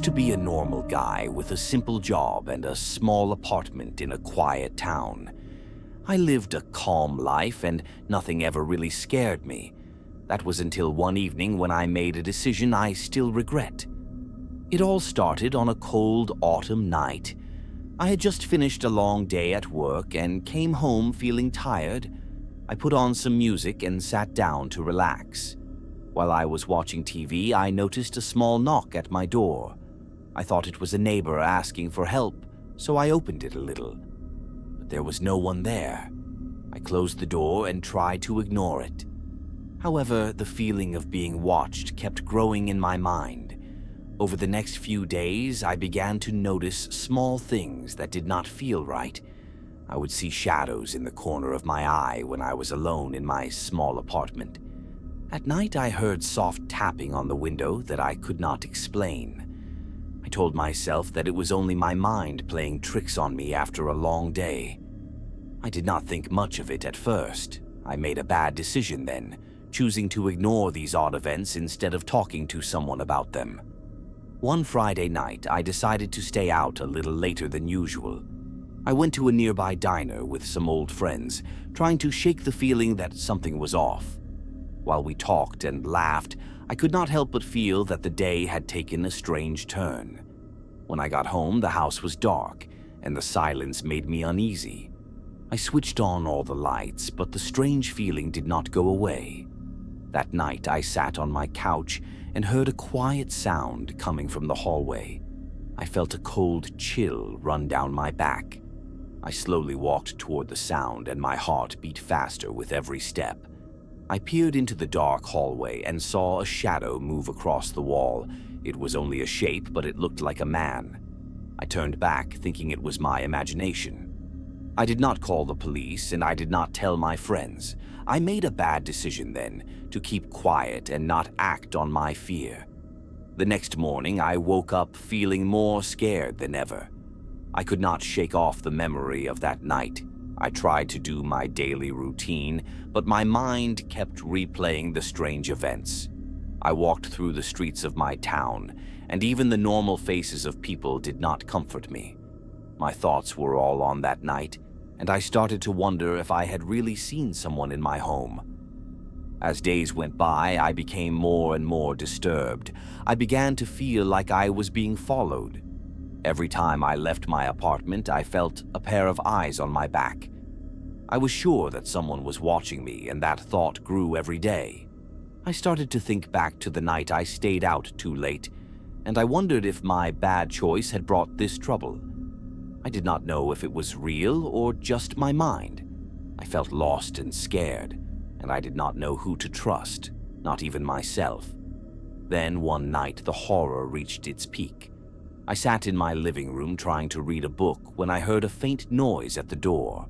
to be a normal guy with a simple job and a small apartment in a quiet town. I lived a calm life and nothing ever really scared me. That was until one evening when I made a decision I still regret. It all started on a cold autumn night. I had just finished a long day at work and came home feeling tired. I put on some music and sat down to relax. While I was watching TV, I noticed a small knock at my door. I thought it was a neighbor asking for help, so I opened it a little. But there was no one there. I closed the door and tried to ignore it. However, the feeling of being watched kept growing in my mind. Over the next few days, I began to notice small things that did not feel right. I would see shadows in the corner of my eye when I was alone in my small apartment. At night, I heard soft tapping on the window that I could not explain. I told myself that it was only my mind playing tricks on me after a long day. I did not think much of it at first. I made a bad decision then, choosing to ignore these odd events instead of talking to someone about them. One Friday night, I decided to stay out a little later than usual. I went to a nearby diner with some old friends, trying to shake the feeling that something was off. While we talked and laughed, I could not help but feel that the day had taken a strange turn. When I got home, the house was dark, and the silence made me uneasy. I switched on all the lights, but the strange feeling did not go away. That night, I sat on my couch and heard a quiet sound coming from the hallway. I felt a cold chill run down my back. I slowly walked toward the sound, and my heart beat faster with every step. I peered into the dark hallway and saw a shadow move across the wall. It was only a shape, but it looked like a man. I turned back, thinking it was my imagination. I did not call the police, and I did not tell my friends. I made a bad decision then, to keep quiet and not act on my fear. The next morning, I woke up feeling more scared than ever. I could not shake off the memory of that night. I tried to do my daily routine, but my mind kept replaying the strange events. I walked through the streets of my town, and even the normal faces of people did not comfort me. My thoughts were all on that night, and I started to wonder if I had really seen someone in my home. As days went by, I became more and more disturbed. I began to feel like I was being followed. Every time I left my apartment, I felt a pair of eyes on my back. I was sure that someone was watching me, and that thought grew every day. I started to think back to the night I stayed out too late, and I wondered if my bad choice had brought this trouble. I did not know if it was real or just my mind. I felt lost and scared, and I did not know who to trust, not even myself. Then one night, the horror reached its peak. I sat in my living room trying to read a book when I heard a faint noise at the door.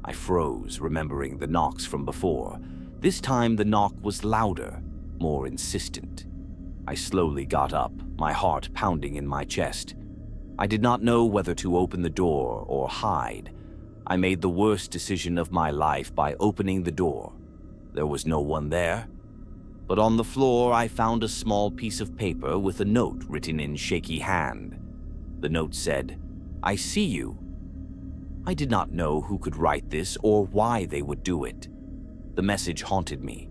I froze, remembering the knocks from before. This time the knock was louder, more insistent. I slowly got up, my heart pounding in my chest. I did not know whether to open the door or hide. I made the worst decision of my life by opening the door. There was no one there. But on the floor, I found a small piece of paper with a note written in shaky hand. The note said, "I see you." I did not know who could write this or why they would do it. The message haunted me.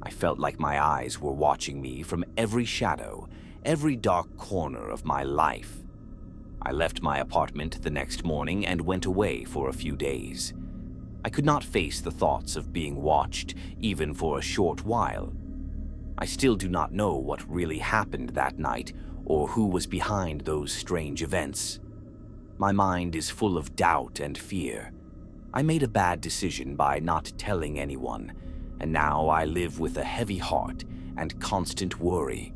I felt like my eyes were watching me from every shadow, every dark corner of my life. I left my apartment the next morning and went away for a few days. I could not face the thoughts of being watched, even for a short while. I still do not know what really happened that night or who was behind those strange events. My mind is full of doubt and fear. I made a bad decision by not telling anyone, and now I live with a heavy heart and constant worry.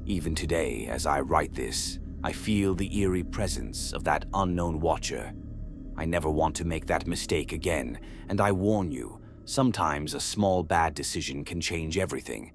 Even today, as I write this, I feel the eerie presence of that unknown watcher. I never want to make that mistake again, and I warn you, sometimes a small bad decision can change everything.